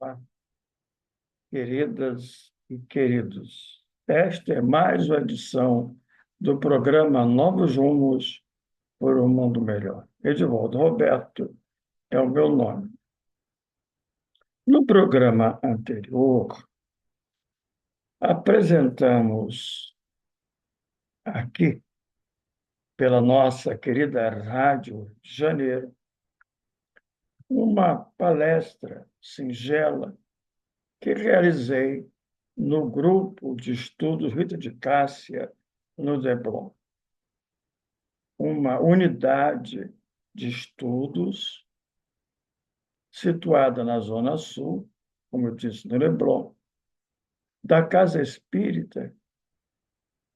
Olá, queridas e queridos. Esta é mais uma edição do programa Novos Rumos por um Mundo Melhor. Edivaldo Roberto é o meu nome. No programa anterior, apresentamos aqui, pela nossa querida Rádio de Janeiro, uma palestra singela que realizei no grupo de estudos Rita de Cássia, no Leblon, uma unidade de estudos situada na Zona Sul, como eu disse, no Leblon, da Casa Espírita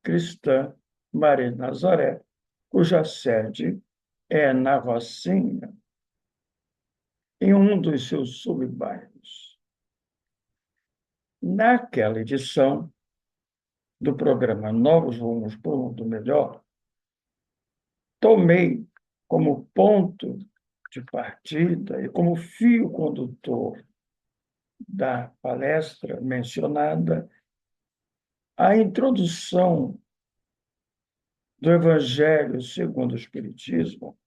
Cristã Maria de Nazaré, cuja sede é na Rocinha, em um dos seus subbairros. Naquela edição do programa Novos Rumos para um Mundo Melhor, tomei como ponto de partida e como fio condutor da palestra mencionada a introdução do Evangelho segundo o Espiritismo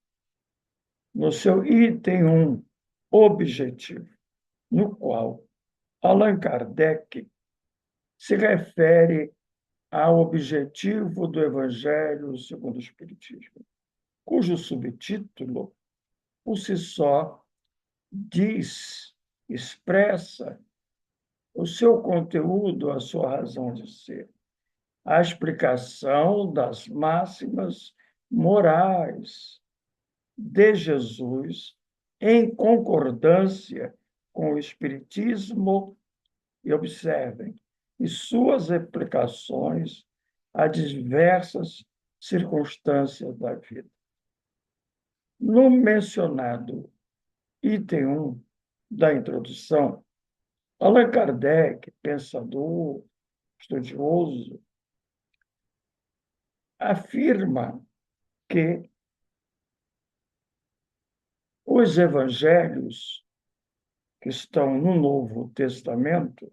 no seu item 1, objetivo, no qual Allan Kardec se refere ao objetivo do Evangelho segundo o Espiritismo, cujo subtítulo, por si só, expressa o seu conteúdo, a sua razão de ser, a explicação das máximas morais de Jesus em concordância com o Espiritismo, e observem, e suas aplicações a diversas circunstâncias da vida. No mencionado item 1 da introdução, Allan Kardec, pensador, estudioso, afirma que os evangelhos que estão no Novo Testamento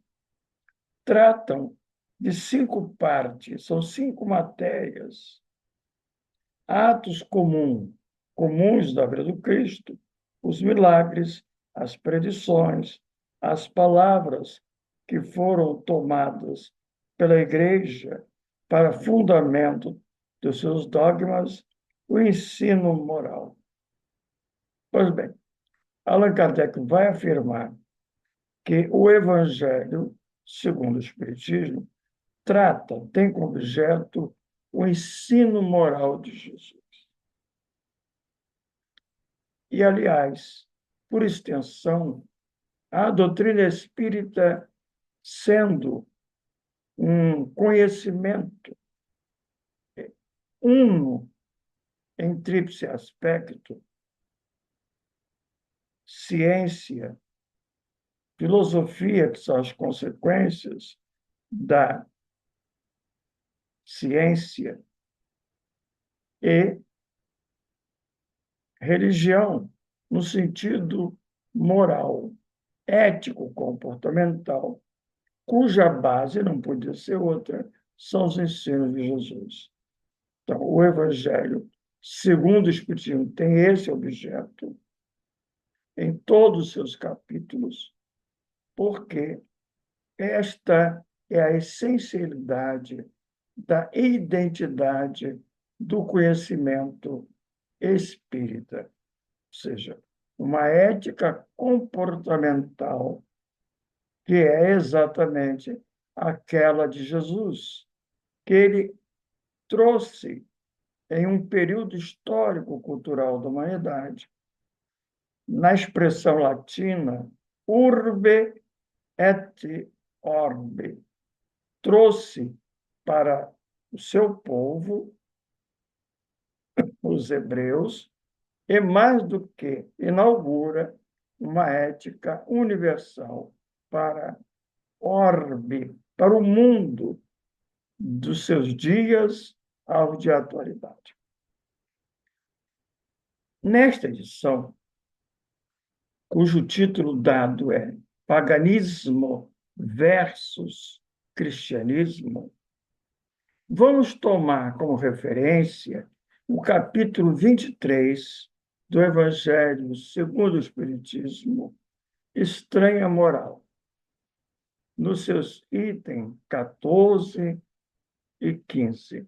tratam de 5 partes, são 5 matérias, atos comuns da vida do Cristo, os milagres, as predições, as palavras que foram tomadas pela Igreja para fundamento dos seus dogmas, o ensino moral. Pois bem, Allan Kardec vai afirmar que o Evangelho, segundo o Espiritismo, tem como objeto o ensino moral de Jesus. E, aliás, por extensão, a doutrina espírita, sendo um conhecimento uno em tríplice aspecto, ciência, filosofia, que são as consequências da ciência, e religião, no sentido moral, ético, comportamental, cuja base não podia ser outra, são os ensinos de Jesus. Então, o Evangelho, segundo o Espiritismo, tem esse objeto em todos os seus capítulos, porque esta é a essencialidade da identidade do conhecimento espírita, ou seja, uma ética comportamental que é exatamente aquela de Jesus, que ele trouxe em um período histórico-cultural da humanidade, na expressão latina, urbe et orbe, trouxe para o seu povo, os hebreus, e mais do que inaugura uma ética universal para orbe, para o mundo dos seus dias ao de atualidade. Nesta edição, cujo título dado é paganismo versus cristianismo, vamos tomar como referência o capítulo 23 do Evangelho segundo o Espiritismo, Estranha Moral, nos seus itens 14 e 15.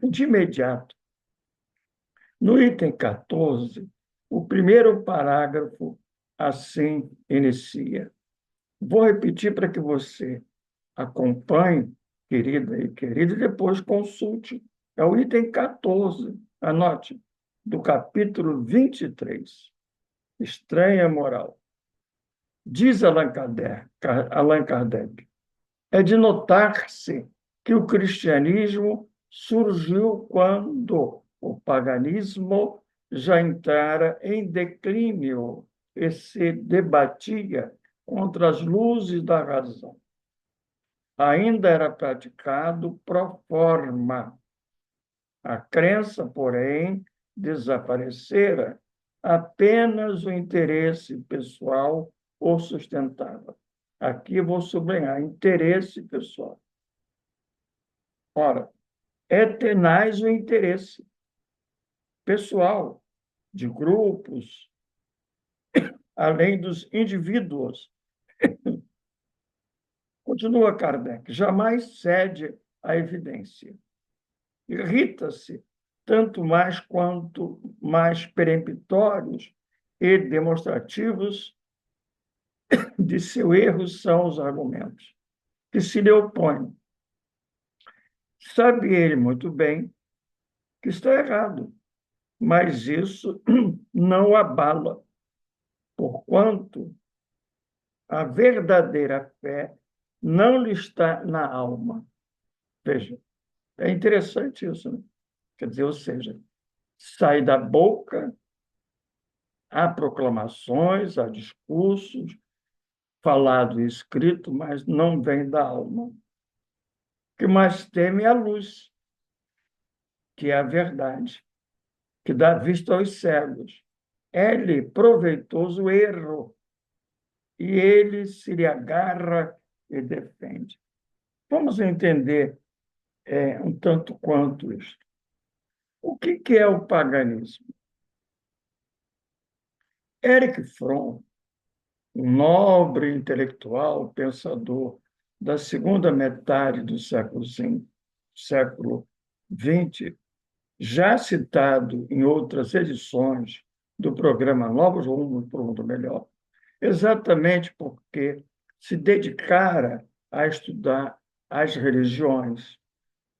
De imediato, no item 14, o primeiro parágrafo assim inicia. Vou repetir para que você acompanhe, querida e querido, e depois consulte. É o item 14, anote, do capítulo 23, Estranha Moral. Diz Allan Kardec, é de notar-se que o cristianismo surgiu quando o paganismo já entrara em declínio e se debatia contra as luzes da razão. Ainda era praticado pro forma. A crença, porém, desaparecera, apenas o interesse pessoal o sustentava. Aqui eu vou sublinhar, interesse pessoal. Ora, é tenaz o interesse pessoal de grupos, além dos indivíduos. Continua Kardec, jamais cede à evidência. Irrita-se, tanto mais quanto mais peremptórios e demonstrativos de seu erro são os argumentos que se lhe opõem. Sabe ele muito bem que está errado, mas isso não o abala, porquanto a verdadeira fé não lhe está na alma. Veja, é interessante isso, né? Quer dizer, ou seja, sai da boca, há proclamações, há discursos, falado e escrito, mas não vem da alma. O que mais teme é a luz, que é a verdade, que dá vista aos cegos. É-lhe proveitoso o erro, e ele se lhe agarra e defende. Vamos entender um tanto quanto isso. O que é o paganismo? Erich Fromm, um nobre intelectual, pensador da segunda metade do século XX, já citado em outras edições do programa Novos Rumos para o Mundo Melhor, exatamente porque se dedicara a estudar as religiões,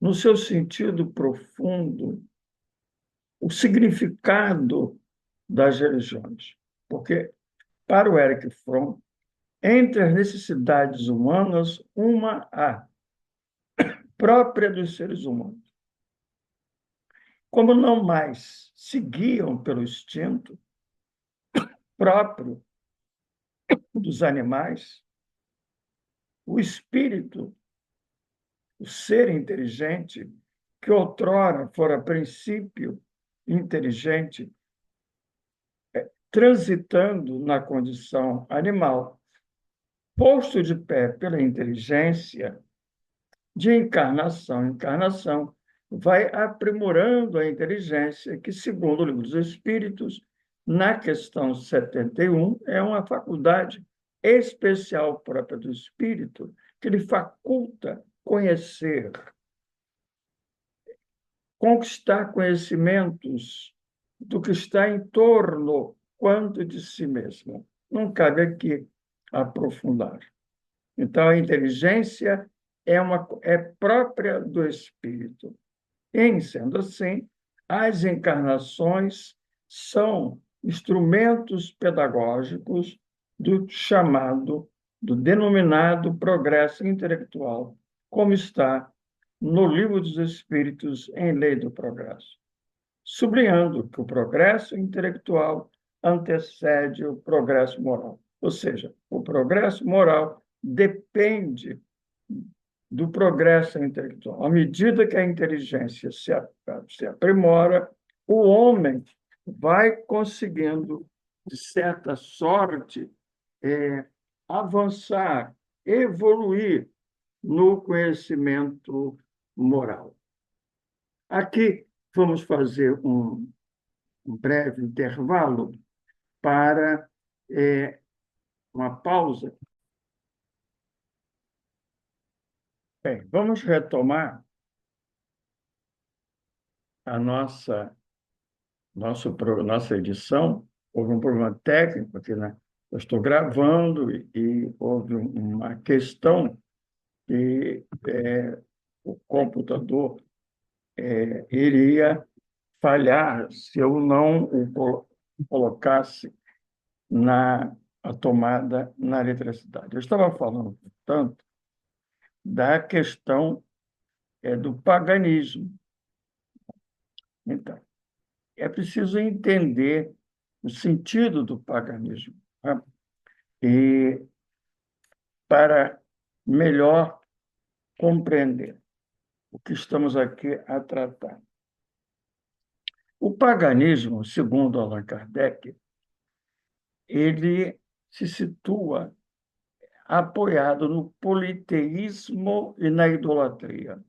no seu sentido profundo, o significado das religiões. Porque, para o Erich Fromm, entre as necessidades humanas, uma há, própria dos seres humanos. Como não mais se guiam pelo instinto próprio dos animais, o espírito, o ser inteligente, que outrora fora princípio inteligente, transitando na condição animal, posto de pé pela inteligência, de encarnação em encarnação, vai aprimorando a inteligência, que, segundo o Livro dos Espíritos, na questão 71, é uma faculdade especial própria do espírito, que lhe faculta conhecer, conquistar conhecimentos do que está em torno quanto de si mesmo. Não cabe aqui aprofundar. Então, a inteligência é própria do espírito. Em sendo assim, as encarnações são instrumentos pedagógicos do denominado progresso intelectual, como está no Livro dos Espíritos, em Lei do Progresso, sublinhando que o progresso intelectual antecede o progresso moral. Ou seja, o progresso moral depende do progresso intelectual. À medida que a inteligência se aprimora, o homem vai conseguindo, de certa sorte, avançar, evoluir no conhecimento moral. Aqui vamos fazer um breve intervalo para uma pausa. Bem, vamos retomar a nossa edição. Houve um problema técnico aqui, né? Eu estou gravando e houve uma questão que o computador iria falhar se eu não o colocasse a tomada na eletricidade. Eu estava falando, portanto, da questão do paganismo. Então, é preciso entender o sentido do paganismo, né? E para melhor compreender o que estamos aqui a tratar. O paganismo, segundo Allan Kardec, ele se situa apoiado no politeísmo e na idolatria.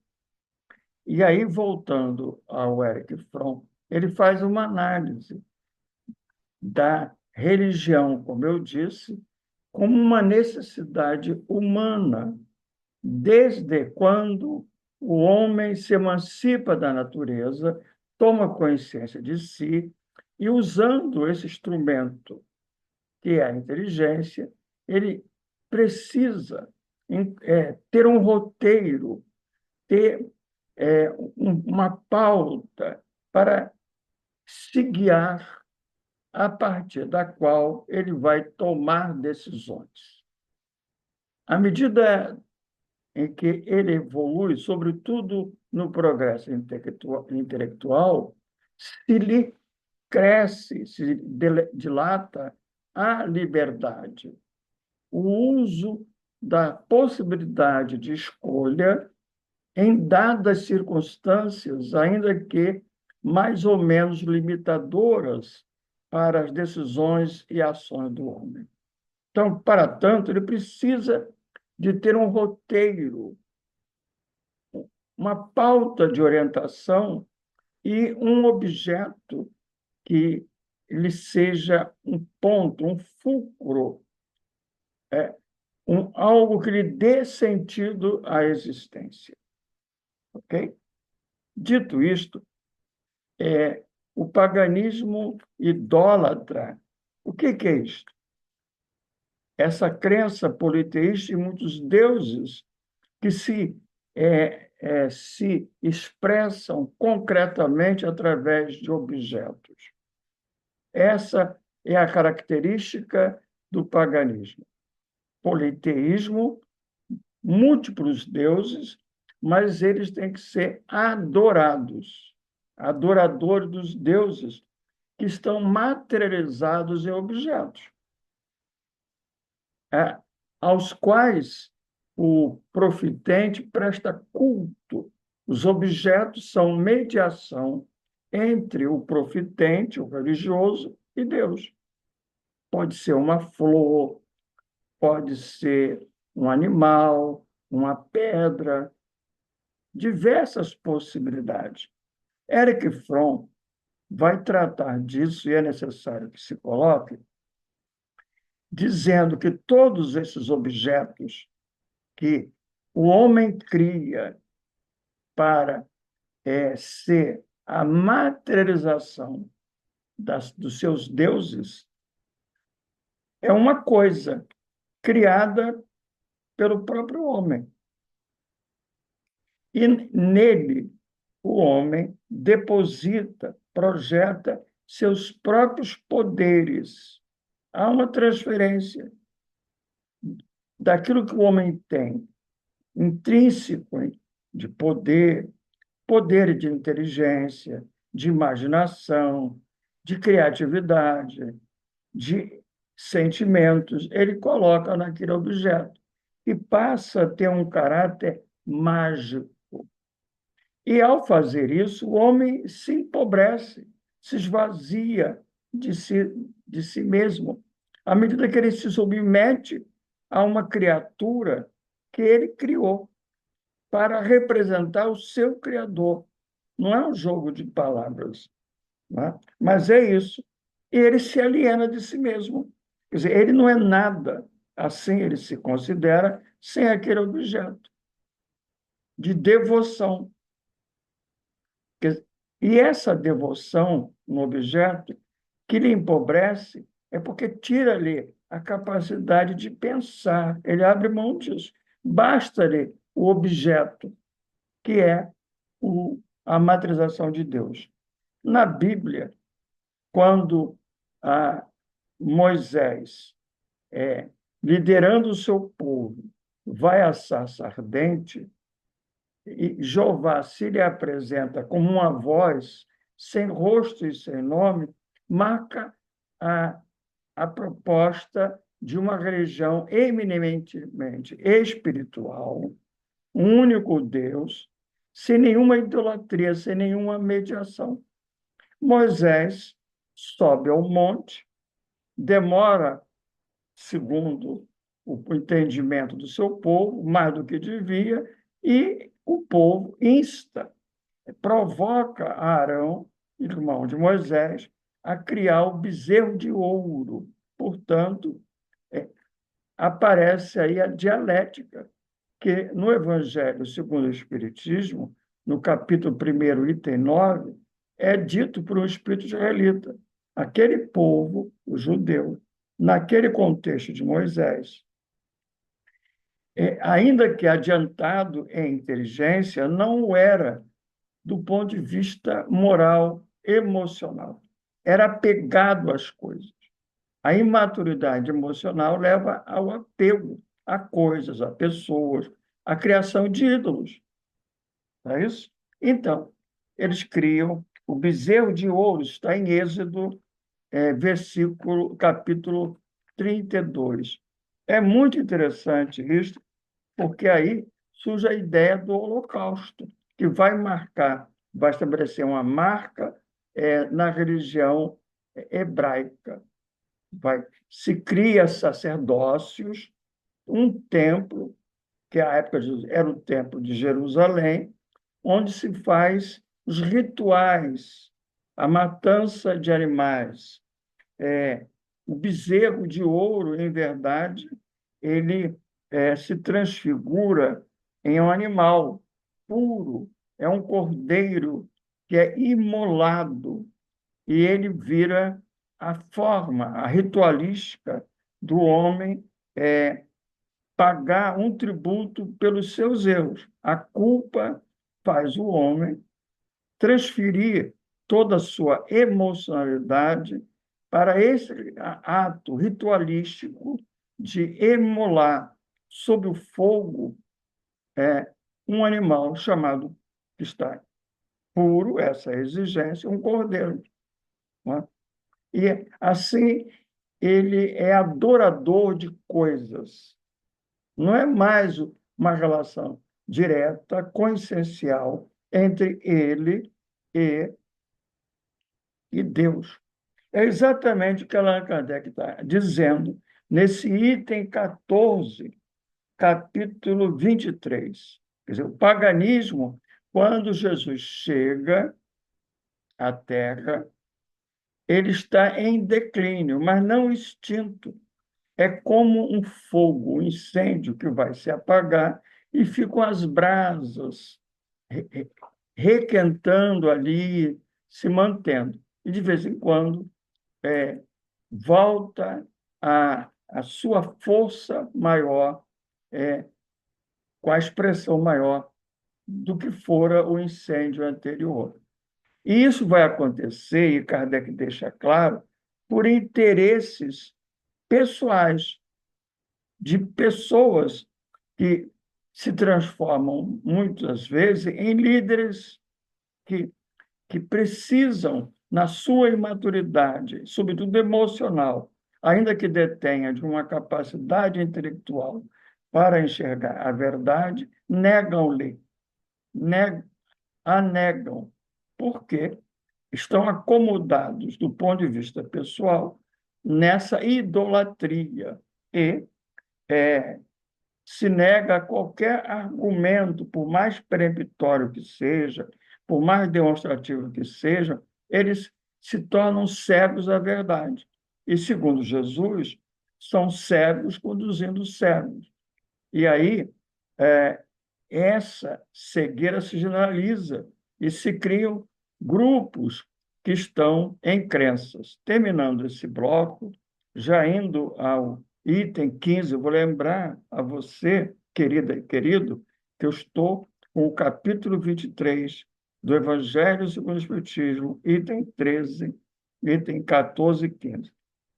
E aí, voltando ao Erich Fromm, ele faz uma análise da religião, como eu disse, como uma necessidade humana, desde quando o homem se emancipa da natureza, toma consciência de si e, usando esse instrumento, que é a inteligência, ele precisa ter um roteiro, ter uma pauta para se guiar a partir da qual ele vai tomar decisões. À medida em que ele evolui, sobretudo no progresso intelectual, se lhe cresce, se dilata a liberdade, o uso da possibilidade de escolha em dadas circunstâncias, ainda que mais ou menos limitadoras para as decisões e ações do homem. Então, para tanto, ele precisa de ter um roteiro, uma pauta de orientação e um objeto que lhe seja um ponto, um fulcro, algo que lhe dê sentido à existência. Ok? Dito isto, o paganismo idólatra, o que é isto? Essa crença politeísta em muitos deuses que se expressam concretamente através de objetos. Essa é a característica do paganismo. Politeísmo, múltiplos deuses, mas eles têm que ser adorados, adoradores dos deuses que estão materializados em objetos, aos quais o profitente presta culto. Os objetos são mediação entre o profitente, o religioso, e Deus. Pode ser uma flor, pode ser um animal, uma pedra, diversas possibilidades. Erich Fromm vai tratar disso, e é necessário que se coloque, dizendo que todos esses objetos que o homem cria para ser a materialização dos seus deuses é uma coisa criada pelo próprio homem. E nele, o homem deposita, projeta seus próprios poderes. Há uma transferência daquilo que o homem tem, intrínseco de poder, poder de inteligência, de imaginação, de criatividade, de sentimentos, ele coloca naquele objeto e passa a ter um caráter mágico. E, ao fazer isso, o homem se empobrece, se esvazia de si mesmo, à medida que ele se submete a uma criatura que ele criou para representar o seu Criador. Não é um jogo de palavras, né? Mas é isso. E ele se aliena de si mesmo. Quer dizer, ele não é nada, assim ele se considera, sem aquele objeto de devoção. E essa devoção no objeto que lhe empobrece é porque tira-lhe a capacidade de pensar. Ele abre mão disso. Basta-lhe o objeto, que é a materialização de Deus. Na Bíblia, quando Moisés, liderando o seu povo, vai à sarça ardente, e Jeová se lhe apresenta como uma voz sem rosto e sem nome, marca a, a proposta de uma religião eminentemente espiritual, um único Deus, sem nenhuma idolatria, sem nenhuma mediação. Moisés sobe ao monte, demora, segundo o entendimento do seu povo, mais do que devia, e o povo provoca Arão, irmão de Moisés, a criar o bezerro de ouro. Portanto, aparece aí a dialética, que no Evangelho segundo o Espiritismo, no capítulo 1, item 9, é dito por um espírito israelita. Aquele povo, o judeu, naquele contexto de Moisés, ainda que adiantado em inteligência, não o era do ponto de vista moral, emocional. Era apegado às coisas. A imaturidade emocional leva ao apego a coisas, a pessoas, à criação de ídolos. Não é isso? Então, eles criam o bezerro de ouro, está em Êxodo, capítulo 32. É muito interessante isso, porque aí surge a ideia do Holocausto, que vai estabelecer uma marca na religião hebraica. Se cria sacerdócios, um templo, que à época era o templo de Jerusalém, onde se faz os rituais, a matança de animais. O bezerro de ouro, em verdade, ele se transfigura em um animal puro, é um cordeiro que é imolado, e ele vira a forma, a ritualística do homem pagar um tributo pelos seus erros. A culpa faz o homem transferir toda a sua emocionalidade para esse ato ritualístico de emular sob o fogo um animal chamado, que está puro, essa é a exigência, um cordeiro. Não é? E assim ele é adorador de coisas. Não é mais uma relação direta, coessencial entre ele e Deus. É exatamente o que Allan Kardec está dizendo nesse item 14, capítulo 23. Quer dizer, o paganismo, quando Jesus chega à Terra, ele está em declínio, mas não extinto. É como um fogo, um incêndio que vai se apagar e ficam as brasas requentando ali, se mantendo. E, de vez em quando, volta a sua força maior, com a expressão maior do que fora o incêndio anterior. E isso vai acontecer, e Kardec deixa claro, por interesses pessoais, de pessoas que se transformam, muitas vezes, em líderes que, que precisam, na sua imaturidade, sobretudo emocional, ainda que detenha de uma capacidade intelectual para enxergar a verdade, negam-lhe, a negam, porque estão acomodados do ponto de vista pessoal nessa idolatria e se nega a qualquer argumento, por mais peremptório que seja, por mais demonstrativo que seja, eles se tornam cegos à verdade. E, segundo Jesus, são cegos conduzindo cegos. E aí, é, essa cegueira se generaliza e se criam grupos que estão em crenças. Terminando esse bloco, já indo ao item 15, eu vou lembrar a você, querida e querido, que eu estou com o capítulo 23 do Evangelho segundo o Espiritismo, item 13, item 14 e 15.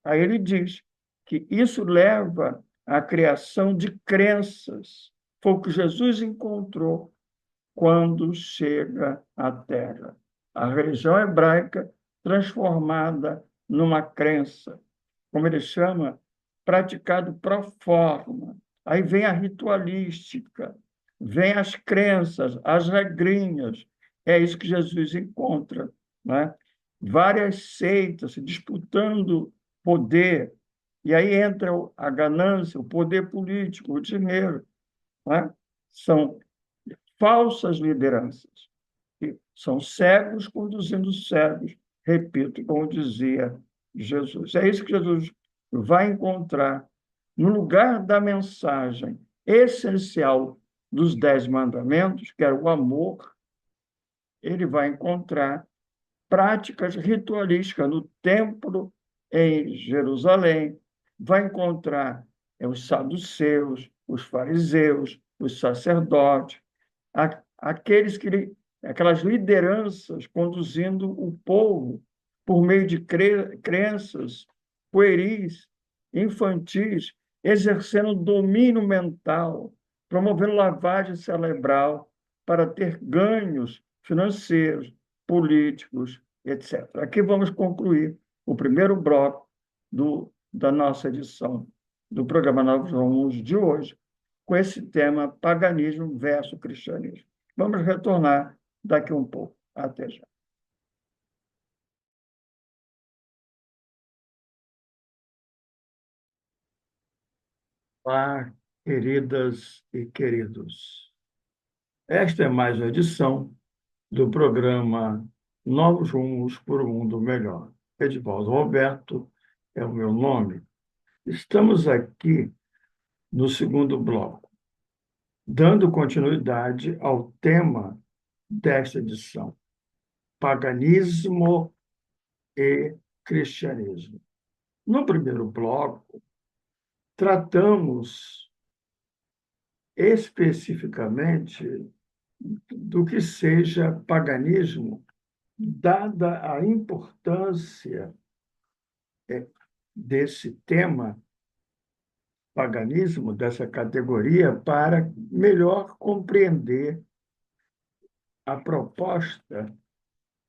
Aí ele diz que isso leva à criação de crenças. Foi o que Jesus encontrou quando chega à Terra. A religião hebraica transformada numa crença, como ele chama, praticado pro forma. Aí vem a ritualística, vem as crenças, as regrinhas. É isso que Jesus encontra, né? Várias seitas disputando poder. E aí entra a ganância, o poder político, o dinheiro, né? São falsas lideranças, que são cegos conduzindo cegos, repito, como dizia Jesus. É isso que Jesus vai encontrar no lugar da mensagem essencial dos 10 mandamentos, que é o amor. Ele vai encontrar práticas ritualísticas no templo em Jerusalém, vai encontrar os saduceus, os fariseus, os sacerdotes, aqueles que aquelas lideranças conduzindo o povo por meio de crenças pueris, infantis, exercendo domínio mental, promovendo lavagem cerebral para ter ganhos financeiros, políticos, etc. Aqui vamos concluir o primeiro bloco da nossa edição do programa Novos Rumos de hoje, com esse tema paganismo versus cristianismo. Vamos retornar daqui um pouco. Até já. Olá, queridas e queridos. Esta é mais uma edição do programa Novos Rumos por um Mundo Melhor. Edivaldo Roberto é o meu nome. Estamos aqui no segundo bloco, dando continuidade ao tema desta edição: paganismo e cristianismo. No primeiro bloco, tratamos especificamente do que seja paganismo, dada a importância desse tema, paganismo, dessa categoria, para melhor compreender a proposta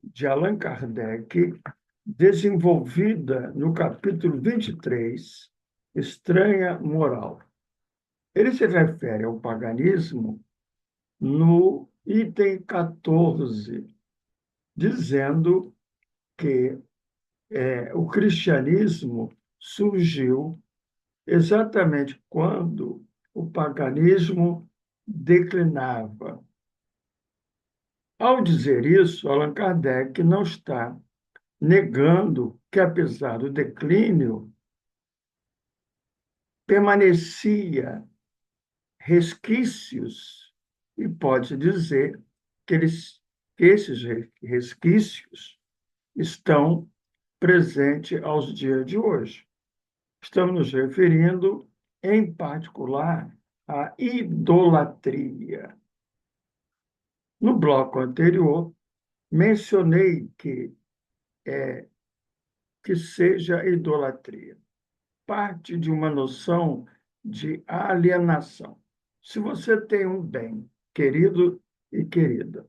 de Allan Kardec, desenvolvida no capítulo 23, Estranha Moral. Ele se refere ao paganismo no item 14, dizendo que o cristianismo surgiu exatamente quando o paganismo declinava. Ao dizer isso, Allan Kardec não está negando que, apesar do declínio, permanecia resquícios, e pode dizer que esses resquícios estão presentes aos dias de hoje. Estamos nos referindo, em particular, à idolatria. No bloco anterior, mencionei que seja idolatria parte de uma noção de alienação. Se você tem um bem, querido e querida,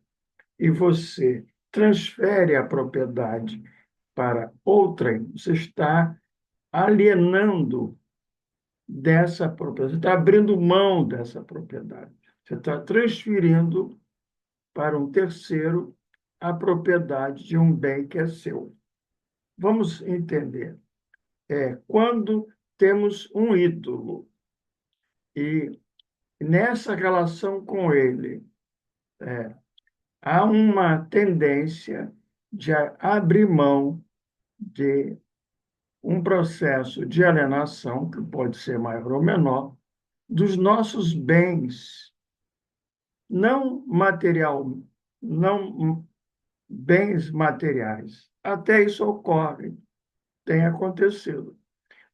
e você transfere a propriedade para outrem, você está alienando dessa propriedade, você está abrindo mão dessa propriedade, você está transferindo para um terceiro a propriedade de um bem que é seu. Vamos entender. quando temos um ídolo e nessa relação com ele há uma tendência de abrir mão de um processo de alienação, que pode ser maior ou menor, dos nossos bens, não material, não bens materiais. Até isso ocorre, tem acontecido.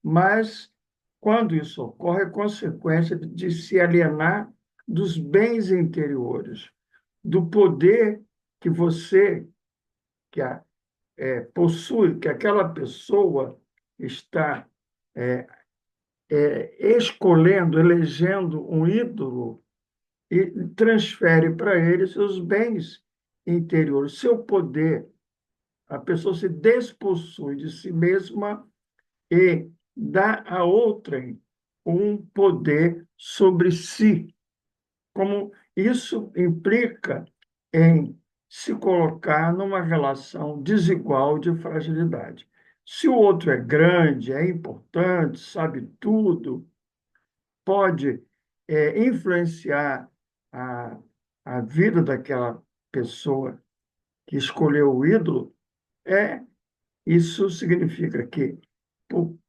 Mas, quando isso ocorre, é consequência de se alienar dos bens interiores, do poder que você que possui, que aquela pessoa está escolhendo, elegendo um ídolo e transfere para ele seus bens interiores, seu poder. A pessoa se despossui de si mesma e dá a outrem um poder sobre si. Como isso implica em se colocar numa relação desigual de fragilidade. Se o outro é grande, é importante, sabe tudo, pode influenciar a, a vida daquela pessoa que escolheu o ídolo, isso significa que,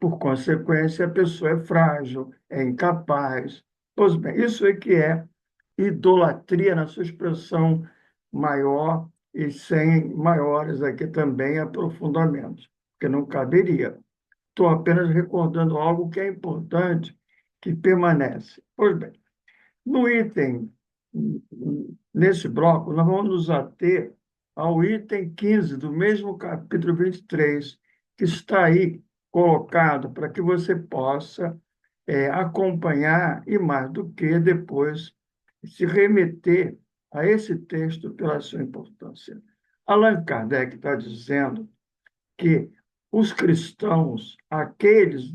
por consequência, a pessoa é frágil, é incapaz. Pois bem, isso é que é idolatria na sua expressão maior e sem maiores aqui também aprofundamentos, porque não caberia. Estou apenas recordando algo que é importante, que permanece. Pois bem, no item, nesse bloco, nós vamos nos ater ao item 15 do mesmo capítulo 23, que está aí colocado para que você possa acompanhar e, mais do que, depois se remeter a esse texto pela sua importância. Allan Kardec está dizendo que os cristãos, aqueles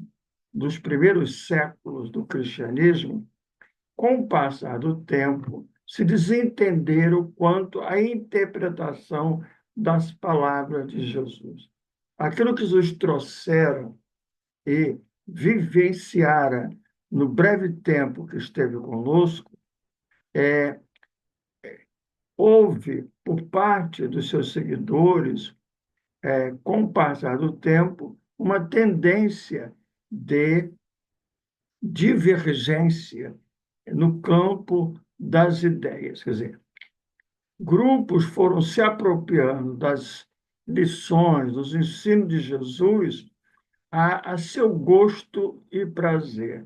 dos primeiros séculos do cristianismo, com o passar do tempo, se desentenderam quanto à interpretação das palavras de Jesus. Aquilo que Jesus trouxeram e vivenciara no breve tempo que esteve conosco, houve, por parte dos seus seguidores, com o passar do tempo, uma tendência de divergência no campo das ideias. Quer dizer, grupos foram se apropriando das lições, dos ensinos de Jesus a seu gosto e prazer.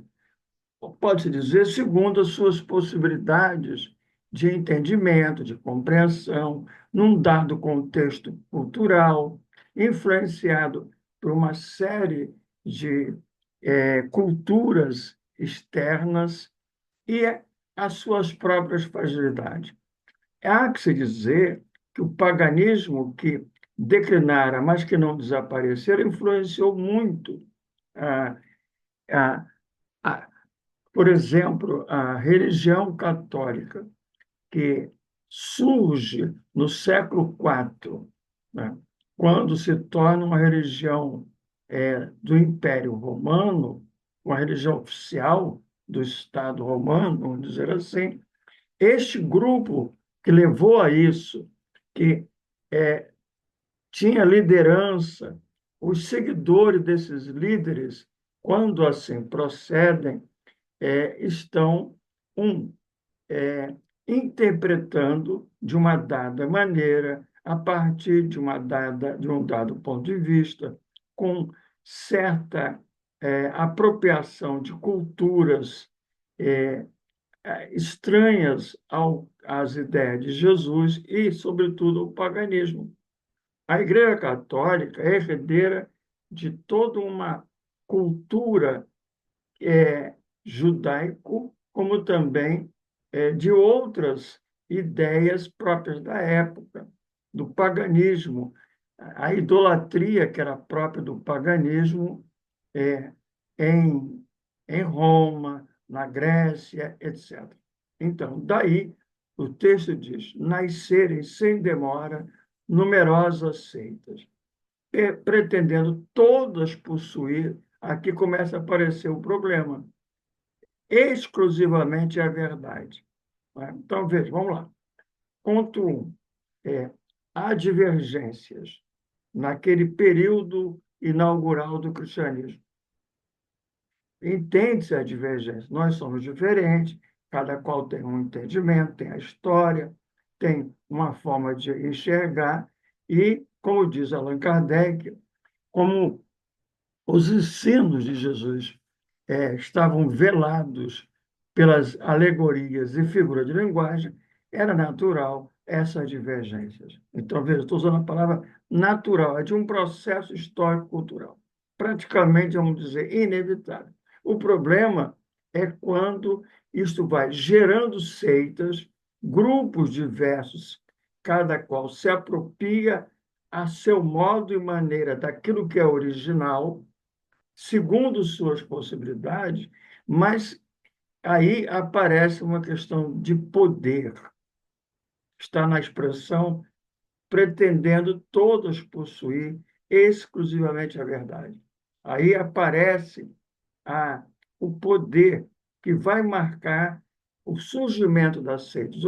Pode-se dizer, segundo as suas possibilidades de entendimento, de compreensão, num dado contexto cultural, influenciado por uma série de culturas externas e as suas próprias fragilidades. Há que se dizer que o paganismo que declinara, mas que não desaparecera, influenciou muito, a, a, a, por exemplo, a religião católica, que surge no século IV, né, quando se torna uma religião do Império Romano, uma religião oficial do Estado Romano, vamos dizer assim. Este grupo que levou a isso, que tinha liderança, os seguidores desses líderes, quando assim procedem, estão interpretando de uma dada maneira, a partir de um dado ponto de vista, com certa apropriação de culturas estranhas às ideias de Jesus e, sobretudo, ao paganismo. A Igreja Católica é herdeira de toda uma cultura judaico, como também de outras ideias próprias da época, do paganismo. A idolatria que era própria do paganismo em, em Roma, na Grécia, etc. Então, daí o texto diz: nascerem sem demora numerosas seitas, pretendendo todas possuir aqui começa a aparecer o problema. Exclusivamente a verdade. Né? Então, veja, vamos lá. Ponto 1. Há divergências naquele período inaugural do cristianismo. Entende-se a divergência. Nós somos diferentes, cada qual tem um entendimento, tem a história, tem uma forma de enxergar, e, como diz Allan Kardec, como os ensinos de Jesus estavam velados pelas alegorias e figuras de linguagem, era natural essas divergências. Então, veja, estou usando a palavra natural, é de um processo histórico-cultural, praticamente, vamos dizer, inevitável. O problema é quando isto vai gerando seitas, grupos diversos, cada qual se apropria a seu modo e maneira daquilo que é original, segundo suas possibilidades, mas aí aparece uma questão de poder. Está na expressão pretendendo todos possuir exclusivamente a verdade. Aí aparece o poder que vai marcar o surgimento das seitas.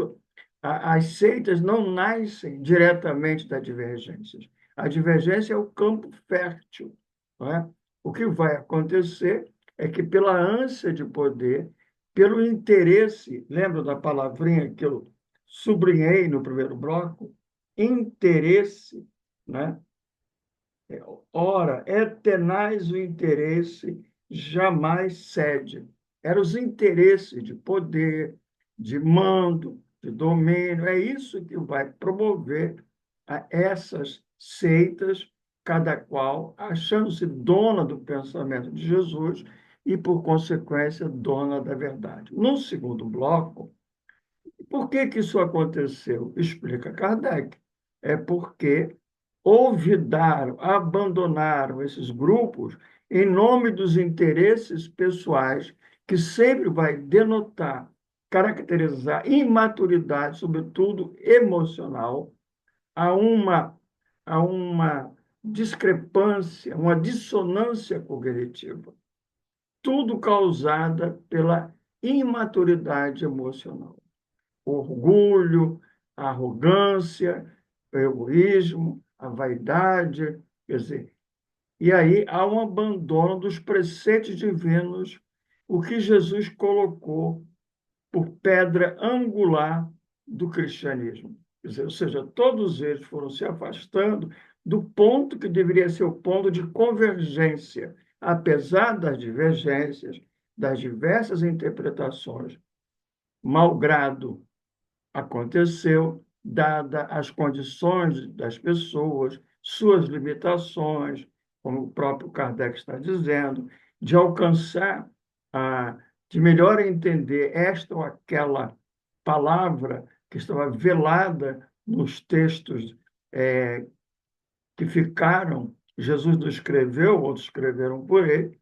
As seitas não nascem diretamente das divergências. A divergência é o campo fértil. Não é? O que vai acontecer é que, pela ânsia de poder, pelo interesse, lembra da palavrinha que eu sublinhei no primeiro bloco? Interesse, né? Ora, é tenaz o interesse, jamais cede. Eram os interesses de poder, de mando, de domínio. É isso que vai promover essas seitas, cada qual achando-se dona do pensamento de Jesus e, por consequência, dona da verdade. No segundo bloco, por que que isso aconteceu? Explica Kardec. É porque olvidaram, abandonaram esses grupos em nome dos interesses pessoais, que sempre vai denotar, caracterizar imaturidade, sobretudo emocional, a uma discrepância, uma dissonância cognitiva, tudo causada pela imaturidade emocional. O orgulho, a arrogância, o egoísmo, a vaidade, quer dizer, e aí há um abandono dos preceitos divinos, o que Jesus colocou por pedra angular do cristianismo. Quer dizer, ou seja, todos eles foram se afastando do ponto que deveria ser o ponto de convergência, apesar das divergências, das diversas interpretações, malgrado aconteceu, dada as condições das pessoas, suas limitações, como o próprio Kardec está dizendo, de alcançar, de melhor entender esta ou aquela palavra que estava velada nos textos que ficaram, Jesus não escreveu, outros escreveram por ele,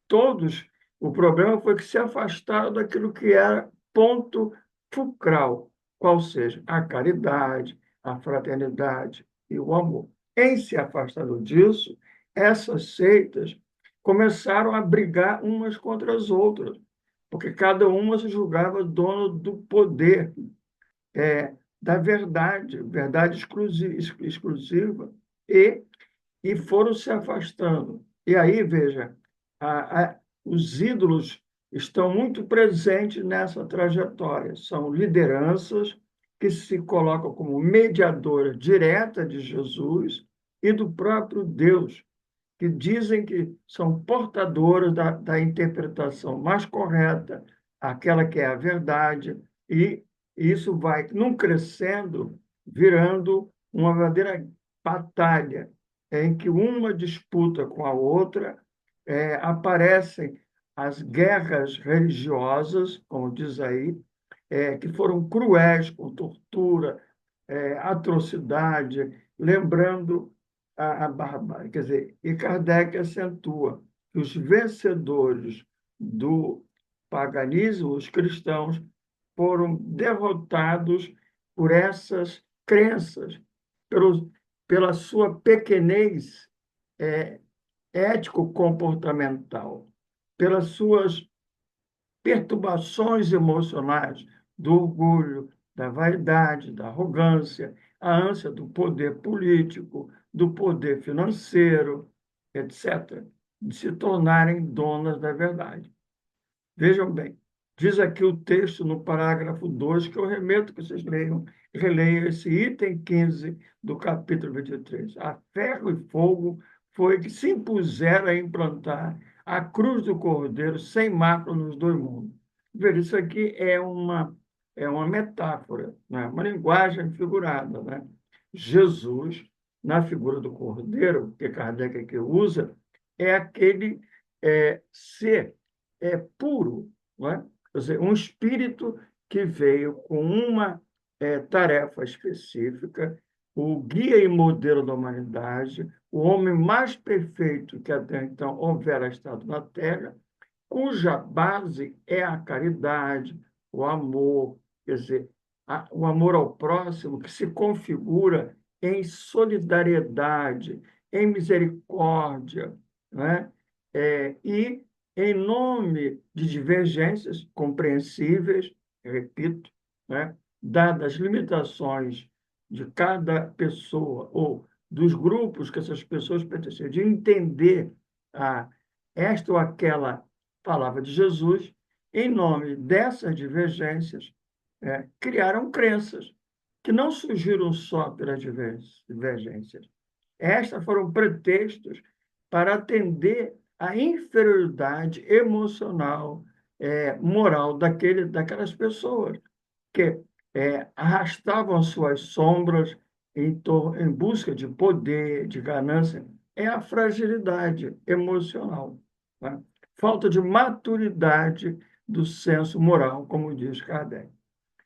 todos, o problema foi que se afastaram daquilo que era ponto fulcral, qual seja a caridade, a fraternidade e o amor. Em se afastando disso, essas seitas começaram a brigar umas contra as outras, porque cada uma se julgava dono do poder, da verdade, verdade exclusiva, e foram se afastando. E aí, veja, os ídolos estão muito presentes nessa trajetória. São lideranças que se colocam como mediadora direta de Jesus e do próprio Deus, que dizem que são portadoras da interpretação mais correta, aquela que é a verdade, e isso vai, num crescendo, virando uma verdadeira batalha, em que uma disputa com a outra, aparecem as guerras religiosas, como diz aí, que foram cruéis, com tortura, atrocidade, lembrando a barbárie. Quer dizer, e Kardec acentua que os vencedores do paganismo, os cristãos, foram derrotados por essas crenças, pela sua pequenez ético-comportamental, pelas suas perturbações emocionais, do orgulho, da vaidade, da arrogância, a ânsia do poder político, do poder financeiro, etc., de se tornarem donas da verdade. Vejam bem, diz aqui o texto no parágrafo 2, que eu remeto que vocês releiam esse item 15 do capítulo 23. A ferro e fogo foi que se impuseram a implantar a cruz do Cordeiro sem mácula nos dois mundos. Veja, isso aqui é uma metáfora, né? Uma linguagem figurada, né? Jesus, na figura do Cordeiro, que Kardec aqui usa, é aquele ser puro, não é? Quer dizer, um espírito que veio com uma tarefa específica, o guia e modelo da humanidade, o homem mais perfeito que até então houvera estado na Terra, cuja base é a caridade, o amor, quer dizer, o amor ao próximo que se configura em solidariedade, em misericórdia, né? E em nome de divergências compreensíveis, repito, né? Dadas as limitações de cada pessoa ou dos grupos que essas pessoas pertencem, de entender esta ou aquela palavra de Jesus, em nome dessas divergências, criaram crenças que não surgiram só pelas divergências. Estas foram pretextos para atender à inferioridade emocional, moral daquelas pessoas que arrastavam suas sombras em busca de poder, de ganância. É a fragilidade emocional, né? Falta de maturidade do senso moral, como diz Kardec.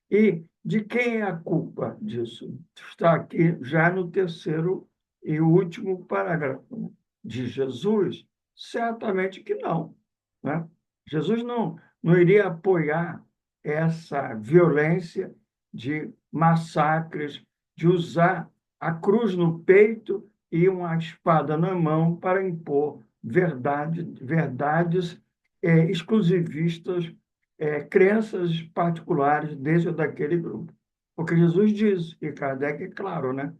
E de quem é a culpa disso? Está aqui já no terceiro e último parágrafo, né? De Jesus? Certamente que não, né? Jesus não iria apoiar essa violência de massacres, de usar a cruz no peito e uma espada na mão para impor verdades exclusivistas, crenças particulares dentro daquele grupo. Porque Jesus diz, e Kardec é claro, né?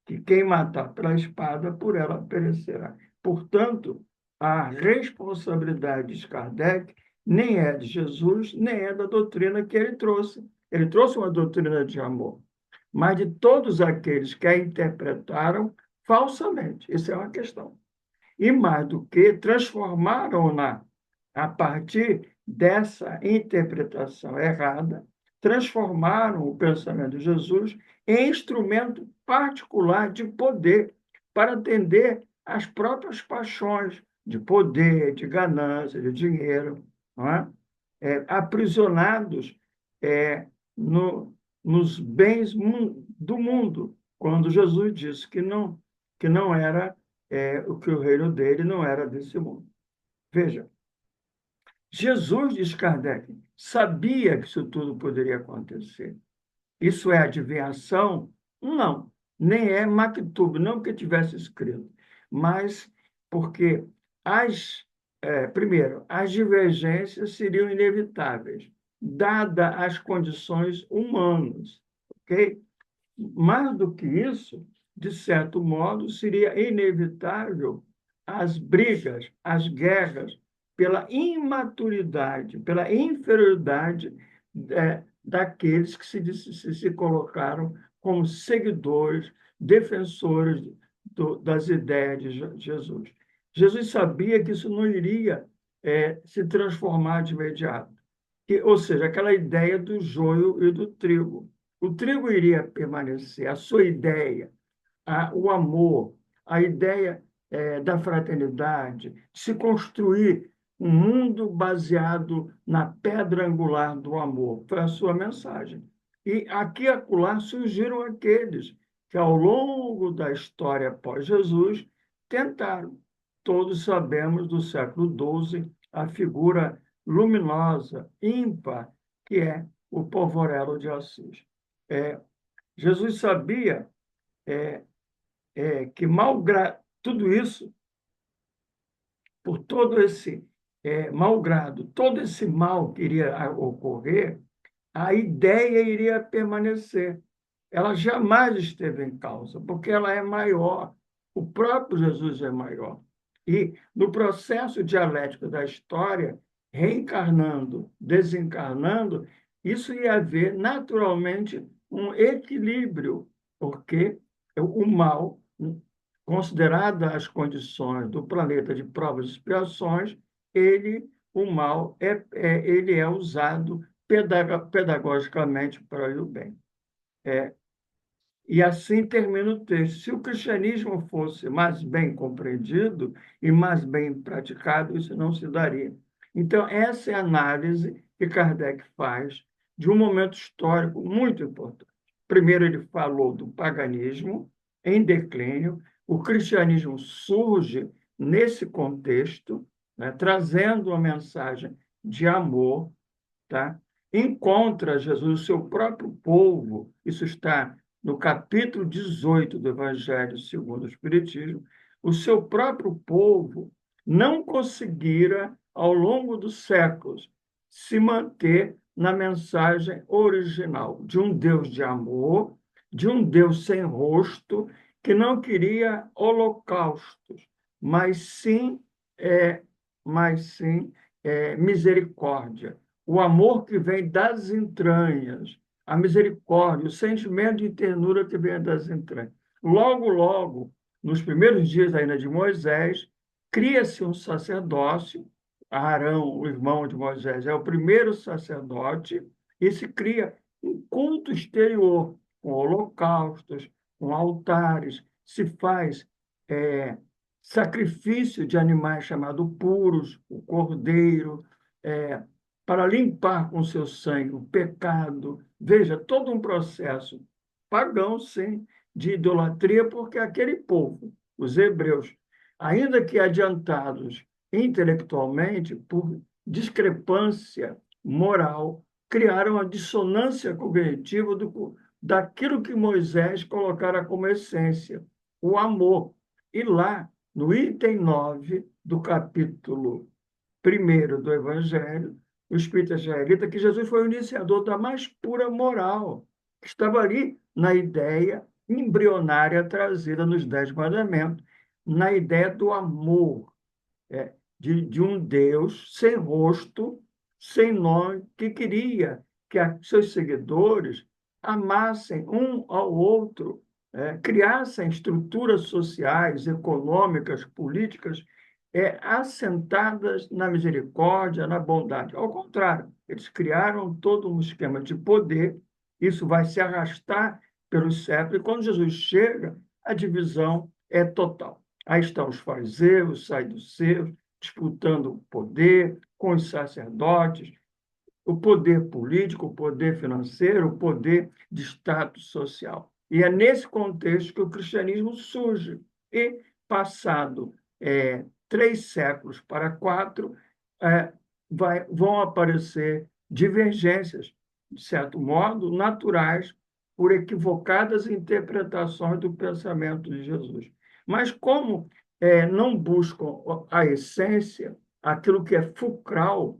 Que quem matar pela espada, por ela perecerá. Portanto, a responsabilidade de Kardec nem é de Jesus, nem é da doutrina que ele trouxe. Ele trouxe uma doutrina de amor, mas de todos aqueles que a interpretaram falsamente. Isso é uma questão. E mais do que transformaram-na a partir dessa interpretação errada, transformaram o pensamento de Jesus em instrumento particular de poder para atender às próprias paixões de poder, de ganância, de dinheiro, não é? Aprisionados no, nos bens do mundo, quando Jesus disse que não era o que o reino dele não era desse mundo. Veja, Jesus, diz Kardec, sabia que isso tudo poderia acontecer. Isso é adivinhação? Não, nem é Maktub, não que tivesse escrito, mas porque primeiro, as divergências seriam inevitáveis, dadas as condições humanas, ok? Mais do que isso, de certo modo, seria inevitável as brigas, as guerras, pela imaturidade, pela inferioridade daqueles que se colocaram como seguidores, defensores das ideias de Jesus. Jesus sabia que isso não iria se transformar de imediato. Ou seja, aquela ideia do joio e do trigo. O trigo iria permanecer, a sua ideia, o amor, a ideia da fraternidade, de se construir um mundo baseado na pedra angular do amor. Foi a sua mensagem. E aqui e acolá surgiram aqueles que, ao longo da história pós-Jesus, tentaram. Todos sabemos do século XII a figura luminosa, ímpar, que é o Povorello de Assis. Jesus sabia que, malgrado tudo isso, por todo esse malgrado, todo esse mal que iria ocorrer, a ideia iria permanecer. Ela jamais esteve em causa, porque ela é maior. O próprio Jesus é maior. E no processo dialético da história, reencarnando, desencarnando, isso ia haver naturalmente um equilíbrio, porque o mal, consideradas as condições do planeta de provas e expiações, o mal ele é usado pedagogicamente para o bem. E assim termina o texto. Se o cristianismo fosse mais bem compreendido e mais bem praticado, isso não se daria. Então, essa é a análise que Kardec faz de um momento histórico muito importante. Primeiro, ele falou do paganismo em declínio, o cristianismo surge nesse contexto, né, trazendo uma mensagem de amor, tá? Encontra Jesus, o seu próprio povo, isso está no capítulo 18 do Evangelho segundo o Espiritismo, o seu próprio povo não conseguira, ao longo dos séculos, se manter na mensagem original de um Deus de amor, de um Deus sem rosto, que não queria holocaustos, mas sim, é, misericórdia, o amor que vem das entranhas, a misericórdia, o sentimento de ternura que vem das entranhas. Logo, logo, nos primeiros dias ainda de Moisés, cria-se um sacerdócio, Arão, o irmão de Moisés, é o primeiro sacerdote, e se cria um culto exterior, com holocaustos, com altares, se faz sacrifício de animais chamados puros, o cordeiro, é, para limpar com seu sangue o pecado. Veja, todo um processo pagão, sim, de idolatria, porque aquele povo, os hebreus, ainda que adiantados intelectualmente, por discrepância moral, criaram a dissonância cognitiva daquilo que Moisés colocara como essência, o amor. E lá, no item 9 do capítulo 1 do Evangelho, o Espírito israelita, que Jesus foi o iniciador da mais pura moral, que estava ali na ideia embrionária trazida nos Dez Mandamentos, na ideia do amor, de um Deus sem rosto, sem nome, que queria que seus seguidores amassem um ao outro, criassem estruturas sociais, econômicas, políticas, assentadas na misericórdia, na bondade. Ao contrário, eles criaram todo um esquema de poder, isso vai se arrastar pelos séculos, e quando Jesus chega, a divisão é total. Aí estão os fariseus, os saduceus, disputando o poder com os sacerdotes, o poder político, o poder financeiro, o poder de status social. E é nesse contexto que o cristianismo surge. E, passado 3 séculos para 4, vão aparecer divergências, de certo modo, naturais, por equivocadas interpretações do pensamento de Jesus. Mas como não buscam a essência, aquilo que é fulcral,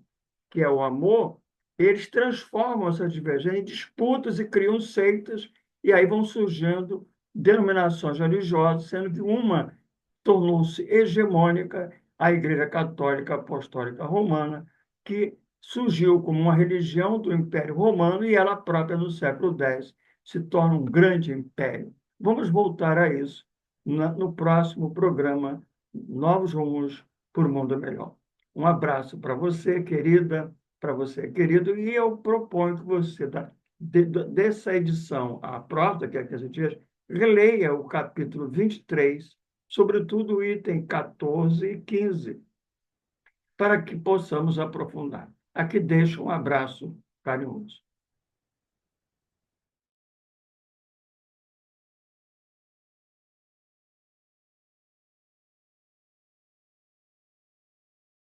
que é o amor, eles transformam essa divergência em disputas e criam seitas, e aí vão surgindo denominações religiosas, sendo que uma tornou-se hegemônica, a Igreja Católica Apostólica Romana, que surgiu como uma religião do Império Romano e ela própria, no século X, se torna um grande império. Vamos voltar a isso no próximo programa Novos Rumos por um Mundo Melhor. Um abraço para você, querida, para você, querido, e eu proponho que você, dessa edição, a próxima, que é 15 dias, releia o capítulo 23, sobretudo o item 14 e 15, para que possamos aprofundar. Aqui deixo um abraço carinhoso.